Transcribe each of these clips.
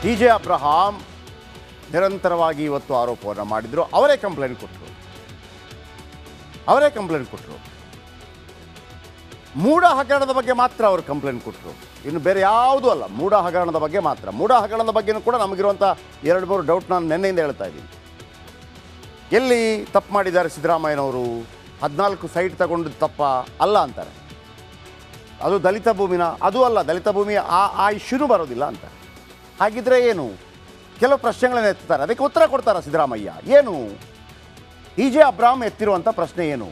T J Abraham ನಿರಂತರವಾಗಿ ಇವತ್ತು ಆರೋಪವನ್ನು ಮಾಡಿದ್ರು. ಅವರೇ ಕಂಪ್ಲೇಂಟ್ ಕೊಟ್ಟರು. ಮೂಡ ಹಗರಣದ ಬಗ್ಗೆ ಮಾತ್ರ ಅವರು ಕಂಪ್ಲೇಂಟ್ ಕೊಟ್ಟರು, ಇನ್ನು ಬೇರೆ ಯಾವುದೂ ಅಲ್ಲ. ಮೂಡ ಹಗರಣದ ಬಗ್ಗೆ ಮಾತ್ರ. ಮೂಡ ಹಗರಣದ ಬಗ್ಗೆನೂ ಕೂಡ ನಮಗಿರುವಂಥ 2-3 ಡೌಟ್ ನಾನು ನಿನ್ನೆಯಿಂದ ಹೇಳ್ತಾ ಇದ್ದೀನಿ. ಎಲ್ಲಿ ತಪ್ಪು ಮಾಡಿದ್ದಾರೆ ಸಿದ್ದರಾಮಯ್ಯನವರು? 14 ಸೈಟ್ ತಗೊಂಡು ತಪ್ಪ ಅಲ್ಲ ಅಂತಾರೆ. ಅದು ದಲಿತ ಭೂಮಿನ? ಅದು ಅಲ್ಲ, ದಲಿತ ಭೂಮಿ ಆ ಇಶ್ಯೂನೂ ಬರೋದಿಲ್ಲ ಅಂತ. ಹಾಗಿದ್ರೆ ಏನು? ಕೆಲವು ಪ್ರಶ್ನೆಗಳನ್ನು ಎತ್ತಾರೆ, ಅದಕ್ಕೆ ಉತ್ತರ ಕೊಡ್ತಾರೆ ಸಿದ್ದರಾಮಯ್ಯ. ಏನು ಟಿ ಜೆ ಅಬ್ರಹಾಂ ಎತ್ತಿರುವಂಥ ಪ್ರಶ್ನೆ ಏನು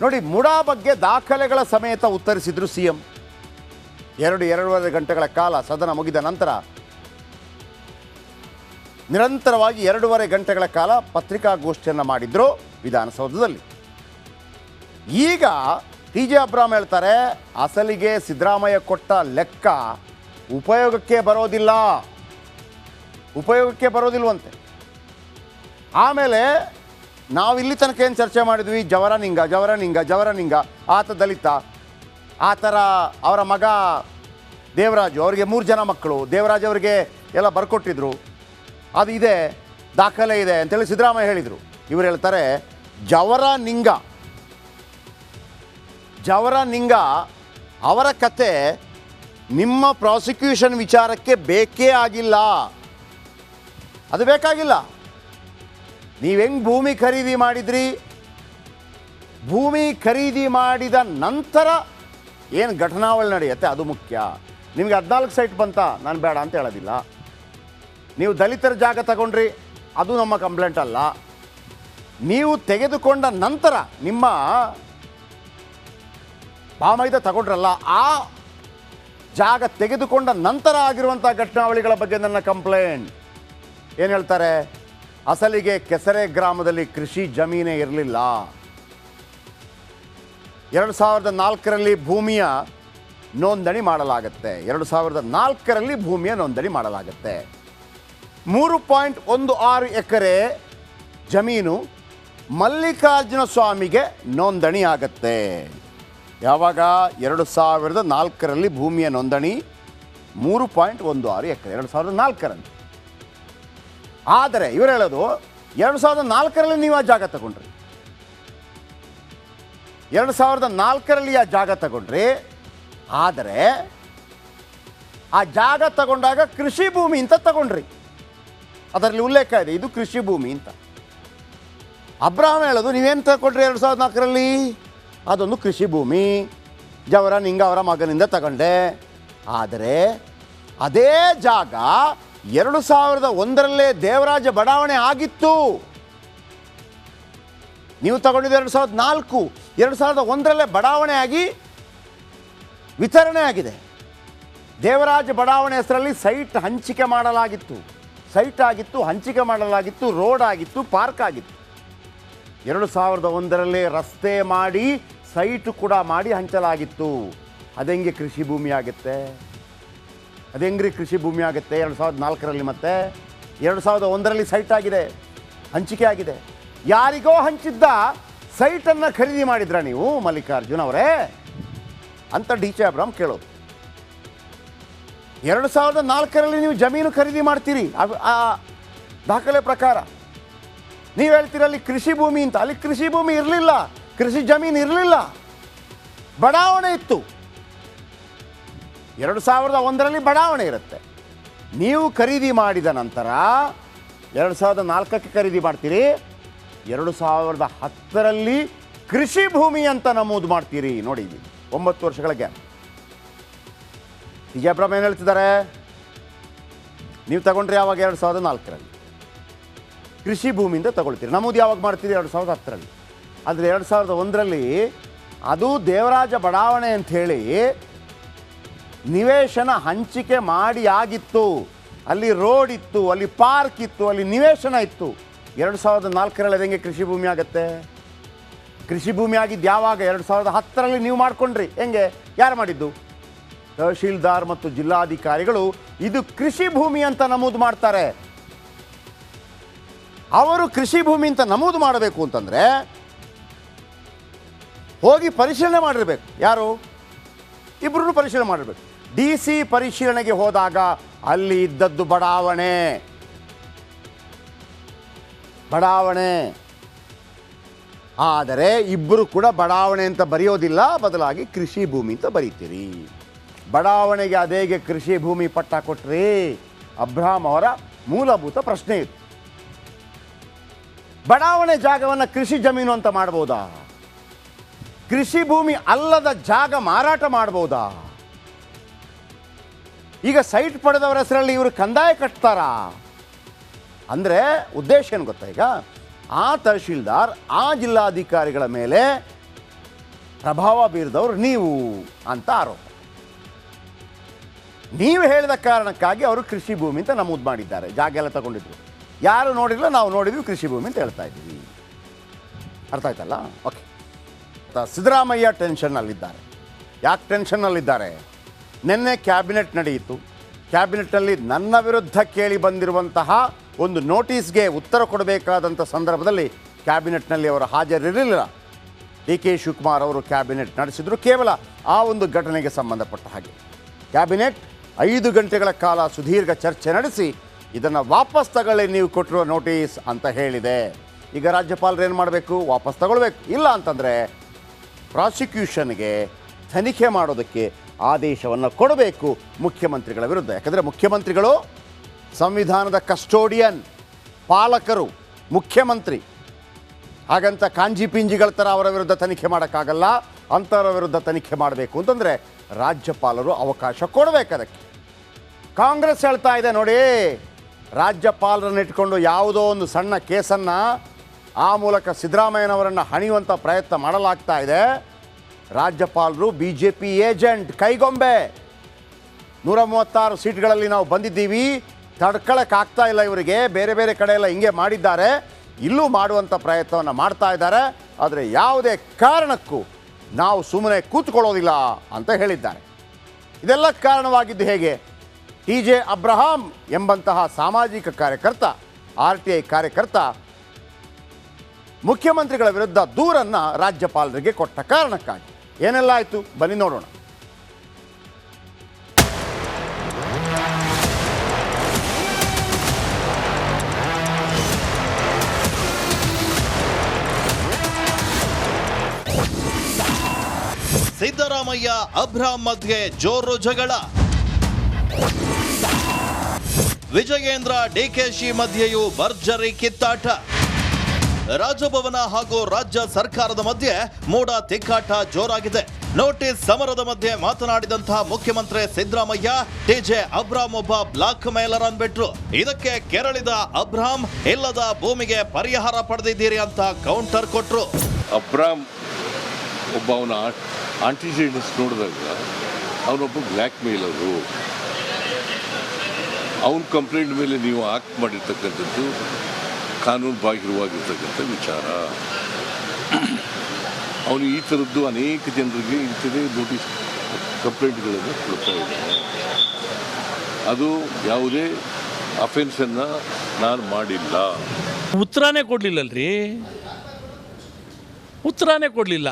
ನೋಡಿ. ಮುಡಾ ಬಗ್ಗೆ ದಾಖಲೆಗಳ ಸಮೇತ ಉತ್ತರಿಸಿದ್ರು ಸಿಎಂ. 2-2.5 ಗಂಟೆಗಳ ಕಾಲ ಸದನ ಮುಗಿದ ನಂತರ ನಿರಂತರವಾಗಿ 2.5 ಗಂಟೆಗಳ ಕಾಲ ಪತ್ರಿಕಾಗೋಷ್ಠಿಯನ್ನು ಮಾಡಿದ್ರು ವಿಧಾನಸೌಧದಲ್ಲಿ. ಈಗ ಟಿ ಜೆ ಅಬ್ರಹಾಂ ಹೇಳ್ತಾರೆ, ಅಸಲಿಗೆ ಸಿದ್ದರಾಮಯ್ಯ ಕೊಟ್ಟ ಲೆಕ್ಕ ಉಪಯೋಗಕ್ಕೆ ಬರೋದಿಲ್ವಂತೆ. ಆಮೇಲೆ ನಾವಿಲ್ಲಿ ತನಕ ಏನು ಚರ್ಚೆ ಮಾಡಿದ್ವಿ, ಜವರನಿಂಗ, ಆತ ದಲಿತ, ಆ ಥರ ಅವರ ಮಗ ದೇವರಾಜು, ಅವರಿಗೆ 3 ಜನ ಮಕ್ಕಳು, ದೇವರಾಜ್ ಅವರಿಗೆ ಎಲ್ಲ ಬರ್ಕೊಟ್ಟಿದ್ರು, ಅದು ಇದೆ, ದಾಖಲೆ ಇದೆ ಅಂತೇಳಿ ಸಿದ್ದರಾಮಯ್ಯ ಹೇಳಿದರು. ಇವರು ಹೇಳ್ತಾರೆ ಜವರನಿಂಗ ಅವರ ಕತೆ ನಿಮ್ಮ ಪ್ರಾಸಿಕ್ಯೂಷನ್ ವಿಚಾರಕ್ಕೆ ಬೇಕೇ ಆಗಿಲ್ಲ, ಅದು ಬೇಕಾಗಿಲ್ಲ. ನೀವು ಹೆಂಗೆ ಭೂಮಿ ಖರೀದಿ ಮಾಡಿದ್ರಿ, ಭೂಮಿ ಖರೀದಿ ಮಾಡಿದ ನಂತರ ಏನು ಘಟನಾವಳಿ ನಡೆಯುತ್ತೆ ಅದು ಮುಖ್ಯ. ನಿಮಗೆ 14 ಸೈಟ್ ಬಂತ, ನಾನು ಬೇಡ ಅಂತ ಹೇಳೋದಿಲ್ಲ. ನೀವು ದಲಿತರ ಜಾಗ ತಗೊಂಡ್ರಿ, ಅದು ನಮ್ಮ ಕಂಪ್ಲೇಂಟ್ ಅಲ್ಲ. ನೀವು ತೆಗೆದುಕೊಂಡ ನಂತರ ನಿಮ್ಮ ಬಾಮೈದ ತಗೊಂಡ್ರಲ್ಲ, ಆ ಜಾಗ ತೆಗೆದುಕೊಂಡ ನಂತರ ಆಗಿರುವಂಥ ಘಟನಾವಳಿಗಳ ಬಗ್ಗೆ ನನ್ನ ಕಂಪ್ಲೇಂಟ್. ಏನು ಹೇಳ್ತಾರೆ? ಅಸಲಿಗೆ ಕೆಸರೆ ಗ್ರಾಮದಲ್ಲಿ ಕೃಷಿ ಜಮೀನೇ ಇರಲಿಲ್ಲ. 2004ರಲ್ಲಿ ಭೂಮಿಯ ನೋಂದಣಿ ಮಾಡಲಾಗುತ್ತೆ. 2004ರಲ್ಲಿ ಭೂಮಿಯ ನೋಂದಣಿ ಮಾಡಲಾಗುತ್ತೆ. 3.16 ಎಕರೆ ಜಮೀನು ಮಲ್ಲಿಕಾರ್ಜುನ ಸ್ವಾಮಿಗೆ ನೋಂದಣಿ ಆಗುತ್ತೆ. ಯಾವಾಗ? 2004ರಲ್ಲಿ ಭೂಮಿಯ ನೋಂದಣಿ 3.16 ಎಕರೆ 2004ರಲ್ಲಿ. ಆದರೆ ಇವರು ಹೇಳೋದು 2004ರಲ್ಲಿ ನೀವು ಆ ಜಾಗ ತಗೊಂಡ್ರಿ, 2004ರಲ್ಲಿ ಆ ಜಾಗ ತಗೊಂಡ್ರಿ. ಆದರೆ ಆ ಜಾಗ ತಗೊಂಡಾಗ ಕೃಷಿ ಭೂಮಿ ಅಂತ ತಗೊಂಡ್ರಿ, ಅದರಲ್ಲಿ ಉಲ್ಲೇಖ ಇದೆ, ಇದು ಕೃಷಿ ಭೂಮಿ ಅಂತ. ಅಬ್ರಹಾಂ ಹೇಳೋದು ನೀವೇನು ತಗೊಂಡ್ರಿ 2004ರಲ್ಲಿ? ಅದೊಂದು ಕೃಷಿ ಭೂಮಿ, ಜವರನಿಂಗ ಅವರ ಮಗನಿಂದ ತಗೊಂಡೆ. ಆದರೆ ಅದೇ ಜಾಗ 2001ರಲ್ಲೇ ದೇವರಾಜ ಬಡಾವಣೆ ಆಗಿತ್ತು. ನೀವು ತಗೊಂಡಿದ್ದು 2004, 2001ರಲ್ಲೇ ಬಡಾವಣೆ ಆಗಿ ವಿತರಣೆ ಆಗಿದೆ. ದೇವರಾಜ ಬಡಾವಣೆ ಹೆಸರಲ್ಲಿ ಸೈಟ್ ಹಂಚಿಕೆ ಮಾಡಲಾಗಿತ್ತು, ಹಂಚಿಕೆ ಮಾಡಲಾಗಿತ್ತು, ರೋಡ್ ಆಗಿತ್ತು, ಪಾರ್ಕ್ ಆಗಿತ್ತು. 2001ರಲ್ಲೇ ರಸ್ತೆ ಮಾಡಿ ಸೈಟ್ ಕೂಡ ಮಾಡಿ ಹಂಚಲಾಗಿತ್ತು. ಅದೆಂಗೆ ಕೃಷಿ ಭೂಮಿ ಆಗುತ್ತೆ? ಅದೆಂಗ್ರಿ ಕೃಷಿ ಭೂಮಿ ಆಗುತ್ತೆ 2004ರಲ್ಲಿ? ಮತ್ತೆ 2001ರಲ್ಲಿ ಸೈಟ್ ಆಗಿದೆ, ಹಂಚಿಕೆ ಆಗಿದೆ. ಯಾರಿಗೋ ಹಂಚಿದ್ದ ಸೈಟನ್ನು ಖರೀದಿ ಮಾಡಿದ್ರ ನೀವು ಮಲ್ಲಿಕಾರ್ಜುನ್ ಅವರೇ ಅಂತ ಟಿ ಜೆ ಅಬ್ರಹಾಂ ಕೇಳೋದು. 2004ರಲ್ಲಿ ನೀವು ಜಮೀನು ಖರೀದಿ ಮಾಡ್ತೀರಿ, ಆ ದಾಖಲೆ ಪ್ರಕಾರ ನೀವು ಹೇಳ್ತೀರಲ್ಲಿ ಕೃಷಿ ಭೂಮಿ ಅಂತ. ಅಲ್ಲಿ ಕೃಷಿ ಭೂಮಿ ಇರಲಿಲ್ಲ, ಕೃಷಿ ಜಮೀನು ಇರಲಿಲ್ಲ, ಬಡಾವಣೆ ಇತ್ತು. 2001ರಲ್ಲಿ ಬಡಾವಣೆ ಇರುತ್ತೆ. ನೀವು ಖರೀದಿ ಮಾಡಿದ ನಂತರ 2004ಕ್ಕೆ ಖರೀದಿ ಮಾಡ್ತೀರಿ, 2010ರಲ್ಲಿ ಕೃಷಿ ಭೂಮಿ ಅಂತ ನಮೂದು ಮಾಡ್ತೀರಿ. ನೋಡಿ, 9 ವರ್ಷಗಳ ಗ್ಯಾಪ್. ಟಿ ಜೆ ಅಬ್ರಹಾಂ ಏನು ಹೇಳ್ತಿದ್ದಾರೆ? ನೀವು ತಗೊಂಡ್ರೆ ಯಾವಾಗ? 2004ರಲ್ಲಿ ಕೃಷಿ ಭೂಮಿಯಿಂದ ತಗೊಳ್ತೀರಿ. ನಮೂದು ಯಾವಾಗ ಮಾಡ್ತೀರಿ? 2010ರಲ್ಲಿ. ಆದರೆ 2001ರಲ್ಲಿ ಅದು ದೇವರಾಜ ಬಡಾವಣೆ ಅಂಥೇಳಿ ನಿವೇಶನ ಹಂಚಿಕೆ ಮಾಡಿ ಆಗಿತ್ತು. ಅಲ್ಲಿ ರೋಡ್ ಇತ್ತು, ಅಲ್ಲಿ ಪಾರ್ಕ್ ಇತ್ತು, ಅಲ್ಲಿ ನಿವೇಶನ ಇತ್ತು. 2004ರಲ್ಲಿ ಅದಂಗೆ ಕೃಷಿ ಭೂಮಿ ಆಗುತ್ತೆ? ಕೃಷಿ ಭೂಮಿ ಆಗಿದ್ದು ಯಾವಾಗ? 2010ರಲ್ಲಿ ನೀವು ಮಾಡಿಕೊಂಡ್ರಿ. ಹೆಂಗೆ? ಯಾರು ಮಾಡಿದ್ದು? ತಹಶೀಲ್ದಾರ್ ಮತ್ತು ಜಿಲ್ಲಾಧಿಕಾರಿಗಳು ಇದು ಕೃಷಿ ಭೂಮಿ ಅಂತ ನಮೂದು ಮಾಡ್ತಾರೆ. ಅವರು ಕೃಷಿ ಭೂಮಿ ಅಂತ ನಮೂದು ಮಾಡಬೇಕು ಅಂತಂದರೆ ಹೋಗಿ ಪರಿಶೀಲನೆ ಮಾಡಿರಬೇಕು. ಯಾರು? ಇಬ್ಬರೂ ಪರಿಶೀಲನೆ ಮಾಡಿರಬೇಕು. ಡಿ ಸಿ ಪರಿಶೀಲನೆಗೆ ಹೋದಾಗ ಅಲ್ಲಿ ಇದ್ದದ್ದು ಬಡಾವಣೆ. ಆದರೆ ಇಬ್ಬರು ಕೂಡ ಬಡಾವಣೆ ಅಂತ ಬರೆಯೋದಿಲ್ಲ, ಬದಲಾಗಿ ಕೃಷಿ ಭೂಮಿ ಅಂತ ಬರೀತೀರಿ. ಬಡಾವಣೆಗೆ ಅದೇಗೆ ಕೃಷಿ ಭೂಮಿ ಪಟ್ಟ ಕೊಟ್ರಿ? ಅಬ್ರಹಾಂ ಅವರ ಮೂಲಭೂತ ಪ್ರಶ್ನೆ ಇದು. ಬಡಾವಣೆ ಜಾಗವನ್ನು ಕೃಷಿ ಜಮೀನು ಅಂತ ಮಾಡ್ಬೋದಾ? ಕೃಷಿ ಭೂಮಿ ಅಲ್ಲದ ಜಾಗ ಮಾರಾಟ ಮಾಡ್ಬೋದಾ? ಈಗ ಸೈಟ್ ಪಡೆದವರ ಹೆಸರಲ್ಲಿ ಇವರು ಕಂದಾಯ ಕಟ್ತಾರಾ? ಅಂದರೆ ಉದ್ದೇಶ ಏನು ಗೊತ್ತಾ? ಈಗ ಆ ತಹಶೀಲ್ದಾರ್, ಆ ಜಿಲ್ಲಾಧಿಕಾರಿಗಳ ಮೇಲೆ ಪ್ರಭಾವ ಬೀರಿದವರು ನೀವು ಅಂತ ಆರೋಪ. ನೀವು ಹೇಳಿದ ಕಾರಣಕ್ಕಾಗಿ ಅವರು ಕೃಷಿ ಭೂಮಿ ಅಂತ ನಮೂದು ಮಾಡಿದ್ದಾರೆ. ಜಾಗ ಎಲ್ಲ ತಗೊಂಡಿದ್ರು, ಯಾರು ನೋಡಿಲ್ಲ, ನಾವು ನೋಡಿದ್ವಿ ಕೃಷಿ ಭೂಮಿ ಅಂತ ಹೇಳ್ತಾ ಇದ್ದೀವಿ. ಅರ್ಥ ಆಯ್ತಲ್ಲ? ಓಕೆ. ಸಿದ್ದರಾಮಯ್ಯ ಟೆನ್ಷನ್ನಲ್ಲಿದ್ದಾರೆ. ಯಾಕೆ ಟೆನ್ಷನ್ನಲ್ಲಿದ್ದಾರೆ? ನಿನ್ನೆ ಕ್ಯಾಬಿನೆಟ್ ನಡೆಯಿತು. ಕ್ಯಾಬಿನೆಟ್ನಲ್ಲಿ ನನ್ನ ವಿರುದ್ಧ ಕೇಳಿ ಬಂದಿರುವಂತಹ ಒಂದು ನೋಟಿಸ್ಗೆ ಉತ್ತರ ಕೊಡಬೇಕಾದಂಥ ಸಂದರ್ಭದಲ್ಲಿ ಕ್ಯಾಬಿನೆಟ್ನಲ್ಲಿ ಅವರ ಹಾಜರಿರಲಿಲ್ಲ. ಡಿ ಕೆ ಶಿವಕುಮಾರ್ ಅವರು ಕ್ಯಾಬಿನೆಟ್ ನಡೆಸಿದರು, ಕೇವಲ ಆ ಒಂದು ಘಟನೆಗೆ ಸಂಬಂಧಪಟ್ಟ ಹಾಗೆ. ಕ್ಯಾಬಿನೆಟ್ 5 ಗಂಟೆಗಳ ಕಾಲ ಸುದೀರ್ಘ ಚರ್ಚೆ ನಡೆಸಿ ಇದನ್ನು ವಾಪಸ್ ತಗೊಳ್ಳಿ, ನೀವು ಕೊಟ್ಟಿರುವ ನೋಟಿಸ್ ಅಂತ ಹೇಳಿದೆ. ಈಗ ರಾಜ್ಯಪಾಲರು ಏನು ಮಾಡಬೇಕು? ವಾಪಸ್ ತಗೊಳ್ಬೇಕು. ಇಲ್ಲ ಅಂತಂದರೆ ಪ್ರಾಸಿಕ್ಯೂಷನ್ಗೆ ತನಿಖೆ ಮಾಡೋದಕ್ಕೆ ಆದೇಶವನ್ನು ಕೊಡಬೇಕು ಮುಖ್ಯಮಂತ್ರಿಗಳ ವಿರುದ್ಧ. ಯಾಕಂದರೆ ಮುಖ್ಯಮಂತ್ರಿಗಳು ಸಂವಿಧಾನದ ಕಸ್ಟೋಡಿಯನ್, ಪಾಲಕರು, ಮುಖ್ಯಮಂತ್ರಿ. ಹಾಗಂತ ಕಾಂಜಿ ಪಿಂಜಿಗಳ ಥರ ಅವರ ವಿರುದ್ಧ ತನಿಖೆ ಮಾಡೋಕ್ಕಾಗಲ್ಲ. ಅಂಥವರ ವಿರುದ್ಧ ತನಿಖೆ ಮಾಡಬೇಕು ಅಂತಂದರೆ ರಾಜ್ಯಪಾಲರು ಅವಕಾಶ ಕೊಡಬೇಕು. ಅದಕ್ಕೆ ಕಾಂಗ್ರೆಸ್ ಹೇಳ್ತಾ ಇದೆ ನೋಡಿ, ರಾಜ್ಯಪಾಲರನ್ನು ಇಟ್ಕೊಂಡು ಯಾವುದೋ ಒಂದು ಸಣ್ಣ ಕೇಸನ್ನು ಆ ಮೂಲಕ ಸಿದ್ದರಾಮಯ್ಯನವರನ್ನು ಹಣಿಯುವಂಥ ಪ್ರಯತ್ನ ಮಾಡಲಾಗ್ತಾ ಇದೆ. ರಾಜ್ಯಪಾಲರು BJP ಏಜೆಂಟ್, ಕೈಗೊಂಬೆ. 136 ಸೀಟ್ಗಳಲ್ಲಿ ನಾವು ಬಂದಿದ್ದೀವಿ, ತಡ್ಕೊಳ್ಳೋಕ್ಕಾಗ್ತಾ ಇಲ್ಲ ಇವರಿಗೆ. ಬೇರೆ ಬೇರೆ ಕಡೆ ಎಲ್ಲ ಹಿಂಗೆ ಮಾಡಿದ್ದಾರೆ, ಇಲ್ಲೂ ಮಾಡುವಂಥ ಪ್ರಯತ್ನವನ್ನು ಮಾಡ್ತಾ ಇದ್ದಾರೆ. ಆದರೆ ಯಾವುದೇ ಕಾರಣಕ್ಕೂ ನಾವು ಸುಮ್ಮನೆ ಕೂತ್ಕೊಳ್ಳೋದಿಲ್ಲ ಅಂತ ಹೇಳಿದ್ದಾರೆ. ಇದೆಲ್ಲ ಕಾರಣವಾಗಿದ್ದು ಹೇಗೆ? TJ ಅಬ್ರಹಾಂ ಎಂಬಂತಹ ಸಾಮಾಜಿಕ ಕಾರ್ಯಕರ್ತ, RTI ಕಾರ್ಯಕರ್ತ ಮುಖ್ಯಮಂತ್ರಿಗಳ ವಿರುದ್ಧ ದೂರನ್ನು ರಾಜ್ಯಪಾಲರಿಗೆ ಕೊಟ್ಟ ಕಾರಣಕ್ಕಾಗಿ. ಏನೆಲ್ಲ ಆಯಿತು ಬನ್ನಿ ನೋಡೋಣ. ಸಿದ್ದರಾಮಯ್ಯ ಅಬ್ರಹಾಂ ಮಧ್ಯೆ ಜೋರು ಜಗಳ. ವಿಜಯೇಂದ್ರ DKಶಿ ಮಧ್ಯೆಯೂ ಭರ್ಜರಿ ಕಿತ್ತಾಟ. ರಾಜಭವನ ಹಾಗೂ ರಾಜ್ಯ ಸರ್ಕಾರದ ಮಧ್ಯೆ ಮೂಡ ತಿಕ್ಕಾಟ ಜೋರಾಗಿದೆ. ನೋಟಿಸ್ ಸಮರದ ಮಧ್ಯೆ ಮಾತನಾಡಿದಂತಹ ಮುಖ್ಯಮಂತ್ರಿ ಸಿದ್ದರಾಮಯ್ಯ, TJ ಅಬ್ರಹಾಂ ಒಬ್ಬ ಬ್ಲಾಕ್ ಮೇಲರ್ ಅಂದ್ಬಿಟ್ರು. ಇದಕ್ಕೆ ಕೆರಳಿದ ಅಬ್ರಹಾಂ, ಇಲ್ಲದ ಭೂಮಿಗೆ ಪರಿಹಾರ ಪಡೆದಿದ್ದೀರಿ ಅಂತ ಕೌಂಟರ್ ಕೊಟ್ರು. ಅಬ್ರಹಾಂ ಒಬ್ಬ ಅವನ ಆಂಟಿಸಿಡೆಂಟ್ಸ್ ನೋಡಿದಾಗ ಅವನೊಬ್ಬ ಬ್ಲ್ಯಾಕ್ ಮೇಲರು. ಅವನ ಕಂಪ್ಲೇಂಟ್ ಮೇಲೆ ನೀವು ಆಕ್ಟ್ ಮಾಡಿರ್ತಕ್ಕಂಥದ್ದು ಕಾನೂನು ಬಾಹಿರವಾಗಿರ್ತಕ್ಕಂಥ ವಿಚಾರ. ಅವನು ಈ ಥರದ್ದು ಅನೇಕ ಜನರಿಗೆ ಇಂಥದೇ ನೋಟಿಸ್ ಕಂಪ್ಲೇಂಟ್ಗಳನ್ನು ಕೊಡ್ತಾ ಇದ್ದಾನೆ. ಅದು ಯಾವುದೇ ಅಫೆನ್ಸನ್ನು ನಾನು ಮಾಡಿಲ್ಲ. ಉತ್ತರನೇ ಕೊಡಲಿಲ್ಲಲ್ರಿ, ಉತ್ತರನೇ ಕೊಡಲಿಲ್ಲ.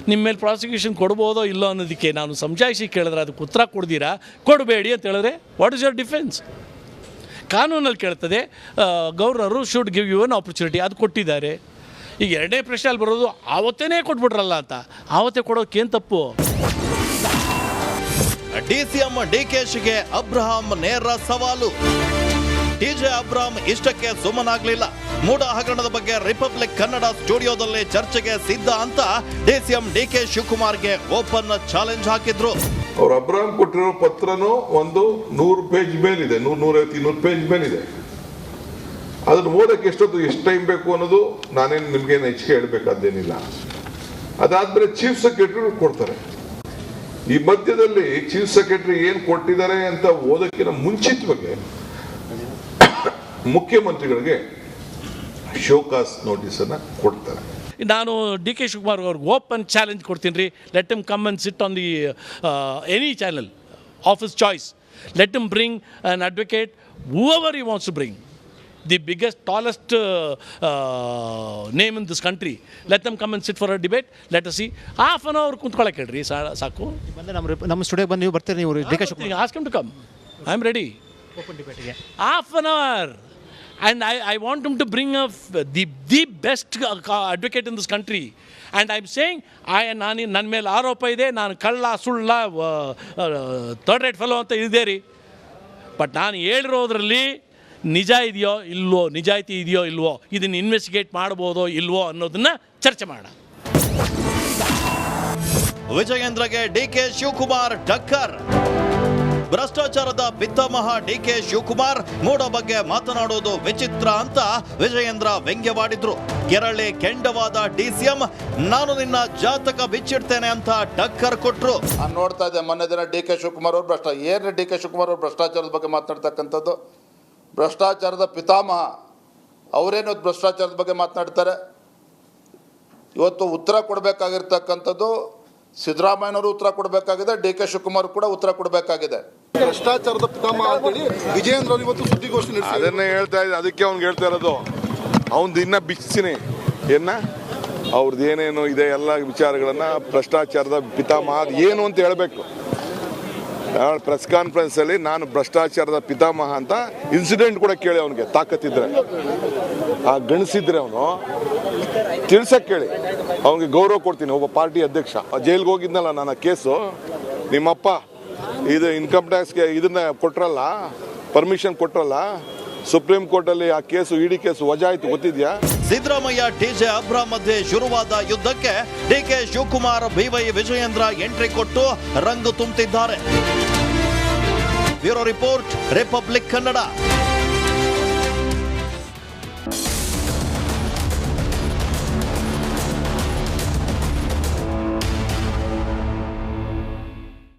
ನಿಮ್ಮ ಮೇಲೆ ಪ್ರಾಸಿಕ್ಯೂಷನ್ ಕೊಡ್ಬೋದೋ ಇಲ್ಲೋ ಅನ್ನೋದಕ್ಕೆ ನಾನು ಸಮಜಾಯಿಸಿ ಕೇಳಿದ್ರೆ ಅದಕ್ಕೆ ಉತ್ತರ ಕೊಡ್ದಿರಾ, ಕೊಡಬೇಡಿ ಅಂತ ಹೇಳಿದ್ರೆ ವಾಟ್ ಇಸ್ ಯುವರ್ ಡಿಫೆನ್ಸ್? ಕಾನೂನಲ್ಲಿ ಕೇಳ್ತದೆ, ಗವರ್ನರು should give you an opportunity. ಅದು ಕೊಟ್ಟಿದ್ದಾರೆ. ಈಗ ಎರಡನೇ ಪ್ರಶ್ನೆಯಲ್ಲಿ ಬರೋದು ಆವತ್ತೇ ಕೊಟ್ಬಿಟ್ರಲ್ಲ ಅಂತ. ಆವತ್ತೇ ಕೊಡೋಕ್ಕೇನು ತಪ್ಪು? DCM DKಶಿಗೆ ಅಬ್ರಹಾಂ ನೇರ ಸವಾಲು. TJ ಅಬ್ರಹಾಂ ಇಷ್ಟಕ್ಕೆ ಸುಮ್ಮನಾಗ್ಲಿಲ್ಲ. ಮೂಡ ಹಗರಣದ ಬಗ್ಗೆ ರಿಪಬ್ಲಿಕ್ ಕನ್ನಡ ಸ್ಟುಡಿಯೋದಲ್ಲಿ ಚರ್ಚೆಗೆ ಸಿದ್ಧ ಅಂತ DCM DK ಶಿವಕುಮಾರ್ಗೆ ಓಪನ್ ಚಾಲೆಂಜ್ ಹಾಕಿದ್ರು. ಅವ್ರು ಅಬ್ರಹಾಂ ಕೊಟ್ಟಿರೋ ಪತ್ರನೂ ಒಂದು 100 ಪೇಜ್ ಮೇಲಿದೆ, 150-200 ಪೇಜ್ ಮೇಲಿದೆ. ಅದನ್ನು ಓದಕ್ಕೆ ಎಷ್ಟು ಟೈಮ್ ಬೇಕು ಅನ್ನೋದು ನಾನೇನು ನಿಮ್ಗೇನು ಹೆಚ್ಚಿಗೆ ಹೇಳ್ಬೇಕಾದ್ದೇನಿಲ್ಲ. ಅದಾದ್ಮೇಲೆ ಚೀಫ್ ಸೆಕ್ರೆಟರಿ ಕೊಡ್ತಾರೆ. ಈ ಮಧ್ಯದಲ್ಲಿ ಚೀಫ್ ಸೆಕ್ರೆಟರಿ ಏನ್ ಕೊಟ್ಟಿದ್ದಾರೆ ಅಂತ ಓದಕ್ಕಿಂತ ಮುಂಚಿತವಾಗಿ ಮುಖ್ಯಮಂತ್ರಿಗಳಿಗೆ ಶೋಕಾಸ್ ನೋಟಿಸ್ ಅನ್ನ ಕೊಡ್ತಾರೆ. ನಾನು DK ಶಿವಕುಮಾರ್ ಅವ್ರಿಗೆ ಓಪನ್ ಚಾಲೆಂಜ್ ಕೊಡ್ತೀನಿ ರೀ. Let him come and sit on the any channel of his choice. Let him bring an advocate, whoever he wants to bring, the biggest tallest name in this country. Let them come and sit for a debate. Let us see. Half an hour ಕುಂತ್ಕೊಳ್ಳೋಕೆ ಹೇಳ್ರಿ, ಸಾಕು. ಬಂದು ನಮ್ಮ ಸ್ಟುಡಿಯೋಗೆ ಬಂದು ನೀವು ಬರ್ತೀರಿ, ನೀವು DK Shivakumar ask him to come. I am ready. Half an hour. And I want him to bring up the best advocate in this country. And I'm saying, ನನ್ನ ಮೇಲೆ ಆರೋಪ ಇದೆ, ನಾನು ಕಳ್ಳ ಸುಳ್ಳ ಥರ್ಡ್ ರೇಟ್ ಫೆಲೋ ಅಂತ ಇದೆ ರೀ. ಬಟ್ ನಾನು ಹೇಳಿರೋದ್ರಲ್ಲಿ ನಿಜ ಇದೆಯೋ ಇಲ್ವೋ, ನಿಜಾಯಿತಿ ಇದೆಯೋ ಇಲ್ವೋ, ಇದನ್ನು ಇನ್ವೆಸ್ಟಿಗೇಟ್ ಮಾಡ್ಬೋದೋ ಇಲ್ವೋ ಅನ್ನೋದನ್ನ ಚರ್ಚೆ ಮಾಡೋಣ. ವಿಜಯೇಂದ್ರಗೆ ಡಿಕೆ ಶಿವಕುಮಾರ್ ಟಕ್ಕರ್. ಭ್ರಷ್ಟಾಚಾರದ ಪಿತಾಮಹ ಡಿಕೆ ಶಿವಕುಮಾರ್ ಮೂಡ ಬಗ್ಗೆ ಮಾತನಾಡೋದು ವಿಚಿತ್ರ ಅಂತ ವಿಜಯೇಂದ್ರ ವ್ಯಂಗ್ಯವಾಡಿದ್ರು. ಕೆರಳಿ ಕೆಂಡವಾದ ಡಿಸಿಎಂ, ನಾನು ನಿನ್ನ ಜಾತಕ ಬಿಚ್ಚಿಡ್ತೇನೆ ಅಂತ ಟಕ್ಕರ್ ಕೊಟ್ರು. ನಾನು ನೋಡ್ತಾ ಇದ್ದೆ ಮೊನ್ನೆ ದಿನ ಡಿ ಕೆ ಶಿವಕುಮಾರ್ ಅವರು ಏನು ಡಿ ಕೆ ಶಿವಕುಮಾರ್ ಅವರು ಭ್ರಷ್ಟಾಚಾರದ ಬಗ್ಗೆ ಮಾತನಾಡ್ತಕ್ಕಂಥದ್ದು, ಭ್ರಷ್ಟಾಚಾರದ ಪಿತಾಮಹ ಅವರೇನು ಭ್ರಷ್ಟಾಚಾರದ ಬಗ್ಗೆ ಮಾತನಾಡ್ತಾರೆ. ಇವತ್ತು ಉತ್ತರ ಕೊಡಬೇಕಾಗಿರ್ತಕ್ಕಂಥದ್ದು ಸಿದ್ದರಾಮಯ್ಯನವರು ಉತ್ತರ ಕೊಡಬೇಕಾಗಿದೆ, ಡಿ ಕೆ ಶಿವಕುಮಾರ್ ಕೂಡ ಉತ್ತರ ಕೊಡಬೇಕಾಗಿದೆ. ಭ್ರಷ್ಟಾಚಾರದ ಪಿತಾಮಹ ಅಂತೇಳಿ ವಿಜಯೇಂದ್ರ ಅವರು ಇವತ್ತು ಸುದ್ದಿಗೋಷ್ಠಿ ನಡೆಸಿ ಅದನ್ನೇ ಹೇಳ್ತಾ ಇದ್ದೆ. ಅದಕ್ಕೆ ಅವ್ನಿಗೆ ಹೇಳ್ತಾ ಇರೋದು, ಅವ್ನು ದಿನ ಬಿಚ್ಚಿನಿ ಅವ್ರದ್ದು ಏನೇನು ಇದೆ ಎಲ್ಲ ವಿಚಾರಗಳನ್ನ ಭ್ರಷ್ಟಾಚಾರದ ಪಿತಾಮಹ ಏನು ಅಂತ ಹೇಳಬೇಕು. ಪ್ರೆಸ್ ಕಾನ್ಫರೆನ್ಸಲ್ಲಿ ನಾನು ಭ್ರಷ್ಟಾಚಾರದ ಪಿತಾಮಹ ಅಂತ ಇನ್ಸಿಡೆಂಟ್ ಕೂಡ ಕೇಳಿ ಅವನಿಗೆ ತಾಕತ್ತಿದ್ರೆ, ಆ ಗಣಿಸಿದ್ರೆ ಅವನು ತಿಳ್ಸಕ್ಕೆ ಕೇಳಿ, ಅವನಿಗೆ ಗೌರವ ಕೊಡ್ತೀನಿ. ಒಬ್ಬ ಪಾರ್ಟಿ ಅಧ್ಯಕ್ಷ ಜೈಲ್ಗೆ ಹೋಗಿದ್ನಲ್ಲ ನನ್ನ ಕೇಸು, ನಿಮ್ಮಪ್ಪ ಇದು ಇನ್ಕಮ್ ಟ್ಯಾಕ್ಸ್ಗೆ ಇದನ್ನ ಕೊಟ್ರಲ್ಲ, ಪರ್ಮಿಷನ್ ಕೊಟ್ರಲ್ಲ, ಸುಪ್ರೀಂ ಕೋರ್ಟಲ್ಲಿ ಆ ಕೇಸು ಇಡಿ ಕೇಸು ವಜಾ ಆಯ್ತು, ಗೊತ್ತಿದ್ಯಾ? ಸಿದ್ದರಾಮಯ್ಯ ಟಿಜೆ ಅಬ್ರಾಂ ಮಧ್ಯೆ ಶುರುವಾದ ಯುದ್ಧಕ್ಕೆ ಡಿಕೆ ಶಿವಕುಮಾರ್ ಬಿವೈ ವಿಜಯೇಂದ್ರ ಎಂಟ್ರಿ ಕೊಟ್ಟು ರಂಗು ತುಂಬುತ್ತಿದ್ದಾರೆ. Bureau report, Republic Kannada.